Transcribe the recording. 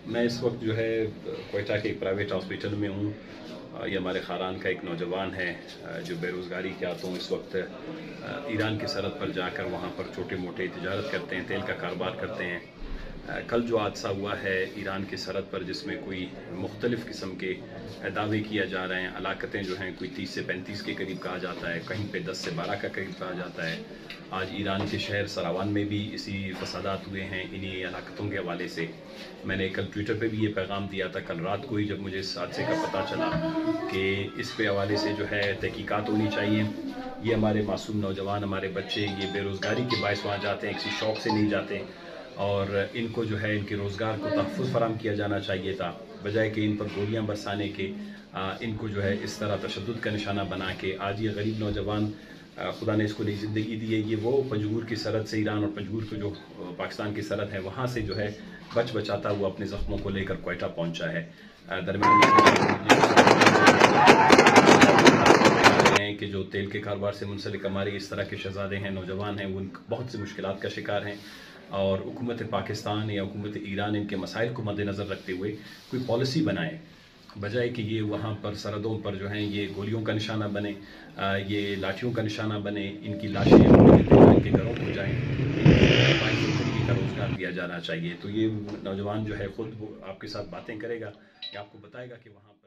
मैं इस वक्त जो है कोयटा के एक प्राइवेट हॉस्पिटल में हूँ। ये हमारे खारान का एक नौजवान है जो बेरोज़गारी के हाथों इस वक्त ईरान की सरहद पर जाकर वहाँ पर छोटे मोटे तिजारत करते हैं, तेल का कारोबार करते हैं। कल जो हादसा हुआ है ईरान की सरहद पर, जिसमें कोई मुख्तलिफ़ किस्म के दावे किया जा रहे हैं, हलाकतें जो हैं कोई 30 से 35 के करीब कहा जाता है, कहीं पे 10 से 12 का करीब कहा जाता है। आज ईरान के शहर सरावान में भी इसी फसादात हुए हैं इन्हीं हलाकतों के हवाले से। मैंने कल ट्विटर पे भी ये पैगाम दिया था, कल रात को ही जब मुझे इस हादसे का पता चला कि इस पे हवाले से जो है तहकीकात होनी चाहिए। ये हमारे मासूम नौजवान, हमारे बच्चे, ये बेरोज़गारी के बायस वहाँ जाते हैं, किसी शौक़ से नहीं जाते, और इनको जो है इनके रोज़गार को तहफ़्फ़ुज़ फ़राहम किया जाना चाहिए था, बजाय कि इन पर गोलियां बरसाने के इनको जो है इस तरह तशद्दुद का निशाना बना के आज ये गरीब नौजवान, खुदा ने इसको नई ज़िंदगी दी है। ये वो पंजगूर की सरहद से, ईरान और पंजगूर की जो पाकिस्तान की सरहद है, वहाँ से जो है बचाता हुआ अपने ज़ख्मों को लेकर कोयटा पहुँचा है। दरमियान कि जो तेल के कारोबार से मुंसलिक हमारे इस तरह के शहज़ादे हैं, नौजवान हैं, वो बहुत सी मुश्किलात का शिकार हैं, और हुकूमत पाकिस्तान या हुकूमत ईरान इनके मसाइल को मद्देनज़र रखते हुए कोई पॉलिसी बनाए, बजाय कि ये वहाँ पर सरहदों पर जो हैं ये गोलियों का निशाना बने, ये लाठियों का निशाना बने, इनकी लाशें इनके घरों को जाएँ, ज़िंदगी का रोज़गार दिया जाना चाहिए। तो ये नौजवान जो है ख़ुद आपके साथ बातें करेगा, या आपको बताएगा कि वहाँ